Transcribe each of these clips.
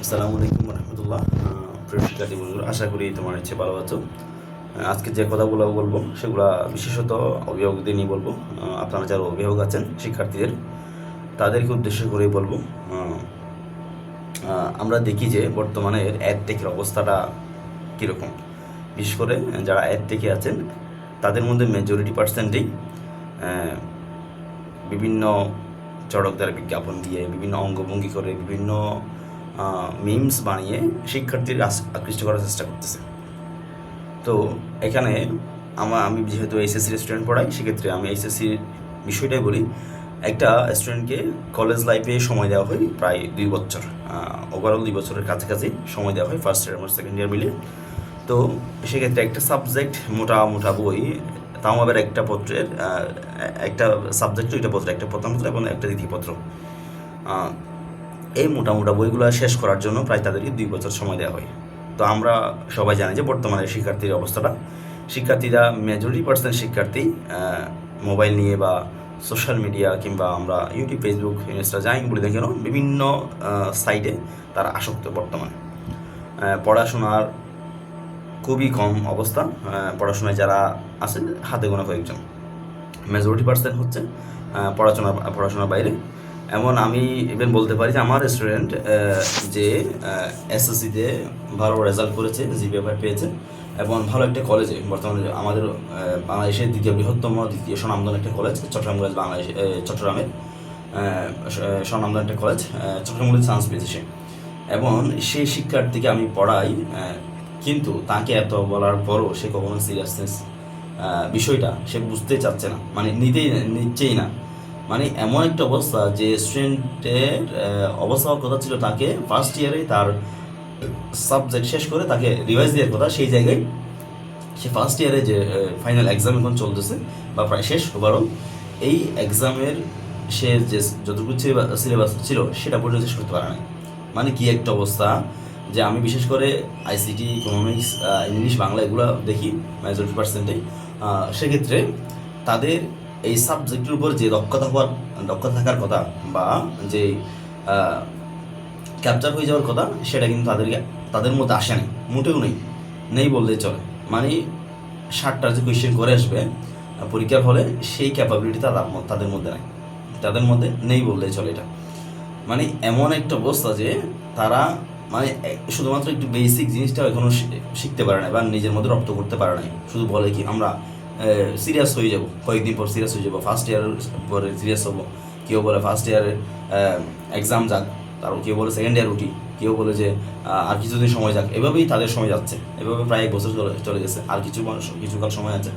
আসসালামু আলাইকুম রহমতুল্লাহ। প্রিয় শিক্ষার্থী বন্ধুরা, আশা করি তোমার ইচ্ছে ভালো আছো। আজকে যে কথাগুলো বলবো সেগুলো বিশেষত অভিভাবকদের নিয়ে বলবো। আপনারা যারা অভিভাবক আছেন শিক্ষার্থীদের, তাদেরকে উদ্দেশ্য করেই বলবো। আমরা দেখি যে বর্তমানে অ্যাডটেকের অবস্থাটা কীরকম। বিশেষ করে যারা অ্যাডটেকে আছেন তাদের মধ্যে মেজরিটি পার্সেন্টেই বিভিন্ন চটকদার বিজ্ঞাপন দিয়ে, বিভিন্ন অঙ্গভঙ্গি করে, বিভিন্ন মিমস বানিয়ে শিক্ষার্থীর আকৃষ্ট করার চেষ্টা করতেছে। তো এখানে আমি যেহেতু এইচএসসির স্টুডেন্ট পড়াই, সেক্ষেত্রে আমি এইচএসসির বিষয়টাই বলি। একটা স্টুডেন্টকে কলেজ লাইফে সময় দেওয়া হয় প্রায় 2 বছর, ওভারঅল 2 বছরের কাছাকাছি সময় দেওয়া হয়, ফার্স্ট ইয়ার এবং সেকেন্ড ইয়ার মিলে। তো সেক্ষেত্রে একটা সাবজেক্ট মোটা বই, তাও আবার একটা পত্রের একটা সাবজেক্ট, দুইটা পত্র, একটা প্রথম পত্র এবং একটা দ্বিতীয় পত্র। এই মোটা বইগুলো শেষ করার জন্য প্রায় তাদেরকে 2 বছর সময় দেওয়া হয়। তো আমরা সবাই জানি যে বর্তমানে শিক্ষার্থীর অবস্থাটা, শিক্ষার্থীরা মেজরিটি পার্সেন্ট শিক্ষার্থী মোবাইল নিয়ে বা সোশ্যাল মিডিয়া কিংবা আমরা ইউটিউব, ফেসবুক, ইনস্টা যাই বলি না কেন, বিভিন্ন সাইটে তারা আসক্ত বর্তমানে। পড়াশোনার খুবই কম অবস্থা। পড়াশোনায় যারা আছে হাতে গোনা কয়েকজন, মেজরিটি পার্সেন্ট হচ্ছে পড়াশোনার বাইরে। এমন আমি ইভেন বলতে পারি যে আমার স্টুডেন্ট যে এসএসসিতে ভালো রেজাল্ট করেছে, জিপিএ পেয়েছে এবং ভালো একটা কলেজে, বর্তমানে আমাদের বাংলাদেশের দ্বিতীয় স্বনামধন্য একটা কলেজ, চট্টগ্রাম কলেজ, চট্টগ্রামের স্বনামধন্য একটা কলেজ, চট্টগ্রাম কলেজ চান্স পেয়েছে সে। এবং সেই শিক্ষার্থীকে আমি পড়াই, কিন্তু তাকে এত বলার পরও সে কখনো সিরিয়াসনেস বিষয়টা সে বুঝতেই চাচ্ছে না, মানে নিচ্ছেই না। মানে এমন একটা অবস্থা যে স্টুডেন্টের অবস্থা হওয়ার কথা ছিল, তাকে ফার্স্ট ইয়ারে তার সাবজেক্ট শেষ করে তাকে রিভাইজ দেওয়ার কথা, সেই জায়গায় সে ফার্স্ট ইয়ারে যে ফাইনাল এক্সাম এখন চলতেছে বা প্রায় শেষ ওভারঅল, এই এক্সামের সে যে যতটুকু সিলেবাস ছিল সেটা পর্যন্ত শেষ করতে পারে না। মানে কি একটা অবস্থা, যে আমি বিশেষ করে আইসিটি, ইকোনমিক্স, ইংলিশ, বাংলা এগুলো দেখি মেজরিটি পার্সেন্টে। সেক্ষেত্রে তাদের এই সাবজেক্টের উপর যে দক্ষতা থাকার কথা বা যে ক্যাপচার হয়ে যাওয়ার কথা, সেটা কিন্তু তাদের মধ্যে আসে না, মোটেও নেই বললেই চলে। মানে 60টা যে কোয়েশ্চেন করে আসবে পরীক্ষার হলে, সেই ক্যাপাবিলিটি তাদের মধ্যে নেই বললেই চলে। এটা মানে এমন একটা অবস্থা যে তারা মানে শুধুমাত্র একটু বেসিক জিনিসটা এখনো শিখতে পারে না বা নিজের মধ্যে রপ্ত করতে পারে না। শুধু বলে কি আমরা সিরিয়াস হয়ে যাব, কয়েকদিন পর সিরিয়াস হয়ে যাবো, ফার্স্ট ইয়ারের পরে সিরিয়াস হবো। কেউ বলে ফার্স্ট ইয়ারের এক্সাম যাক, তারপর কেউ বলে সেকেন্ড ইয়ার উঠি, কেউ বলে যে আর কিছুদিন সময় যাক। এভাবেই তাদের সময় যাচ্ছে, এভাবে প্রায় 1 বছর চলে গেছে, আর কিছুকাল সময় আছে।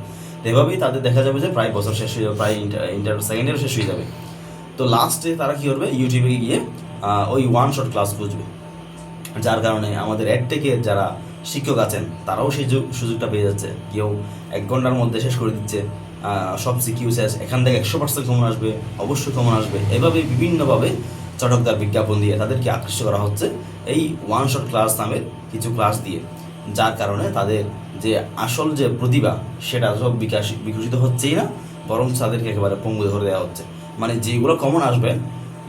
এভাবেই তাদের দেখা যাবে যে প্রায় বছর শেষ হয়ে যাবে, প্রায় ইন্টার সেকেন্ড ইয়ার শেষ হয়ে যাবে। তো লাস্টে তারা কী করবে, ইউটিউবে গিয়ে ওই ওয়ান শট ক্লাস খুঁজবে, যার কারণে আমাদের অ্যাডটেকের যারা শিক্ষক আছেন তারাও সেই সুযোগটা পেয়ে যাচ্ছে। কেউ 1 ঘন্টার মধ্যে শেষ করে দিচ্ছে, সব সিকিউ শেষ, এখান থেকে 100% কমন আসবে, অবশ্যই কমন আসবে। এভাবে বিভিন্নভাবে চটকদার বিজ্ঞাপন দিয়ে তাদেরকে আকৃষ্ট করা হচ্ছে এই ওয়ান শট ক্লাস নামের কিছু ক্লাস দিয়ে, যার কারণে তাদের যে আসল যে প্রতিভা সেটা সব বিকশিত হচ্ছেই না, বরং তাদেরকে একেবারে পঙ্গু ধরে দেওয়া হচ্ছে। মানে যেগুলো কমন আসবে,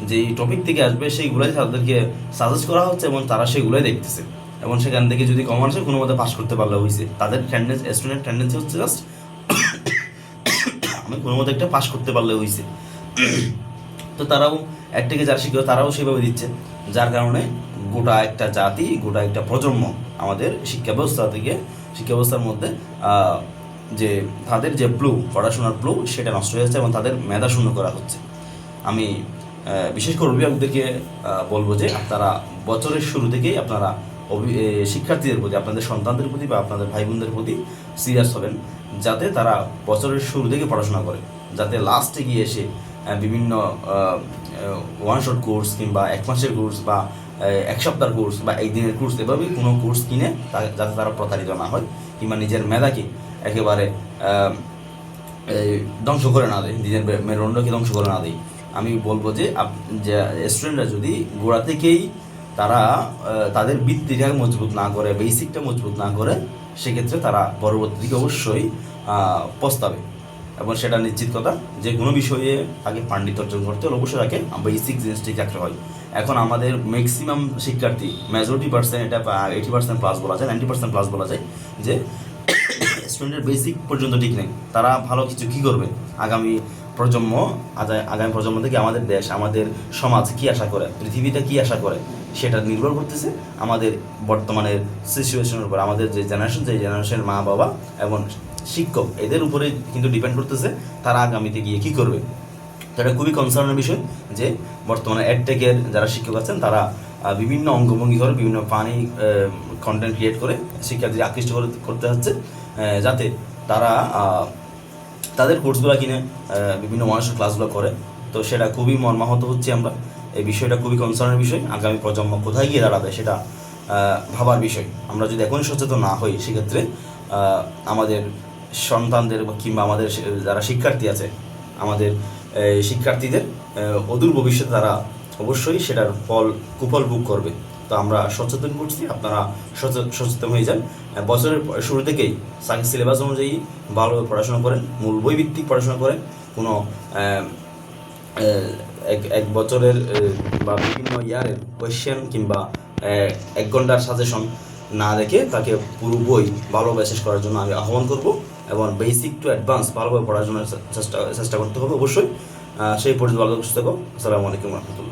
যেই টপিক থেকে আসবে, সেইগুলোই তাদেরকে সাজেস্ট করা হচ্ছে এবং তারা সেগুলোই দেখতেছে। এবং সেখান থেকে যদি কমন আসে, কোনো মতে পাস করতে পারলে হয়েছে। তাদের স্টুডেন্ট টেন্ডেন্সি হচ্ছে জাস্ট আমি কোনো মতে একটা পাস করতে পারলে হয়েছে। তো তারাও একটাকে যারা শিক্ষক তারাও সেভাবে দিচ্ছে, যার কারণে গোটা একটা জাতি, গোটা একটা প্রজন্ম আমাদের শিক্ষা ব্যবস্থার মধ্যে যে তাদের যে পড়াশোনার সেটা নষ্ট হয়ে যাচ্ছে এবং তাদের মেধা শূন্য করা হচ্ছে। আমি বিশেষ করে অভিভাবকদেরকে বলবো যে আপনারা বছরের শুরু থেকেই আপনারা শিক্ষার্থীদের প্রতি, আপনাদের সন্তানদের প্রতি বা আপনাদের ভাই বোনদের প্রতি সিরিয়াস হবেন, যাতে তারা বছরের শুরু থেকে পড়াশোনা করে, যাতে লাস্টে গিয়ে এসে বিভিন্ন ওয়ান শট কোর্স কিংবা 1 মাসের কোর্স বা 1 সপ্তাহের কোর্স বা 1 দিনের কোর্স, এভাবেই কোনো কোর্স কিনে যাতে তারা প্রতারিত না হয় কিংবা নিজের মেধাকে একেবারে ধ্বংস করে না দেয়, নিজের মেরুদণ্ডকে ধ্বংস করে না দেয়। আমি বলবো যে স্টুডেন্টরা যদি গোড়া থেকেই তারা তাদের ভিত্তিটাকে মজবুত না করে, বেসিকটা মজবুত না করে, সেক্ষেত্রে তারা পরবর্তী দিকে অবশ্যই পস্তাবে। এবং সেটা নিশ্চিত কথা যে কোনো বিষয়ে আগে পাণ্ডিত্য অর্জন করতে হলে অবশ্যই তাকে বেসিক জিনিসটি রাখতে হয়। এখন আমাদের ম্যাক্সিমাম শিক্ষার্থী মেজরিটি পার্সেন্ট, এটা 80% প্লাস বলা যায়, 90% প্লাস বলা যায়, যে স্টুডেন্টের বেসিক পর্যন্ত ঠিক নেই। তারা ভালো কিছু কী করবে, আগামী প্রজন্ম, আগামী প্রজন্ম থেকে আমাদের দেশ, আমাদের সমাজ কী আশা করে, পৃথিবীটা কী আশা করে, সেটা নির্ভর করতেছে আমাদের বর্তমানের সিচুয়েশনের উপর। আমাদের যে জেনারেশনের মা বাবা এবং শিক্ষক, এদের উপরে কিন্তু ডিপেন্ড করতেছে তারা আগামীতে গিয়ে কী করবে। তো এটা খুবই কনসার্নের বিষয় যে বর্তমানে অ্যাডটেকের যারা শিক্ষক আছেন তারা বিভিন্ন অঙ্গভঙ্গি করে, বিভিন্ন ফানি কন্টেন্ট ক্রিয়েট করে শিক্ষার্থীদের আকৃষ্ট করতে হচ্ছে, যাতে তারা তাদের কোর্সগুলো কিনে বিভিন্ন মানুষের ক্লাসগুলো করে। তো সেটা খুবই মর্মাহত হচ্ছে আমরা। এই বিষয়টা খুবই কনসার্নের বিষয়। আগামী প্রজন্ম কোথায় গিয়ে দাঁড়াবে সেটা ভাবার বিষয়। আমরা যদি এখনই সচেতন না হই, সেক্ষেত্রে আমাদের সন্তানদের কিংবা আমাদের যারা শিক্ষার্থী আছে, আমাদের শিক্ষার্থীদের অদূর ভবিষ্যতে তারা অবশ্যই সেটার কুফল ভোগ করবে। তো আমরা সচেতন করছি, আপনারা সচেতন হয়ে যান। বছরের শুরু থেকেই সিলেবাস অনুযায়ী ভালোভাবে পড়াশোনা করেন, মূল বই ভিত্তিক পড়াশোনা করেন। কোনো এক বছরের বা বিভিন্ন ইয়ারের কোয়েশ্চেন কিংবা 1 ঘন্টার সাজেশন না দেখে তাকে পুরো বই ভালোভাবে শেষ করার জন্য আমি আহ্বান করব, এবং বেসিক টু অ্যাডভান্স ভালোভাবে পড়ার জন্য চেষ্টা করতে হবে অবশ্যই। সেই পর্যন্ত ভালো সুস্থ থাকো। আসসালামু আলাইকুম রহমতুল্লাহ।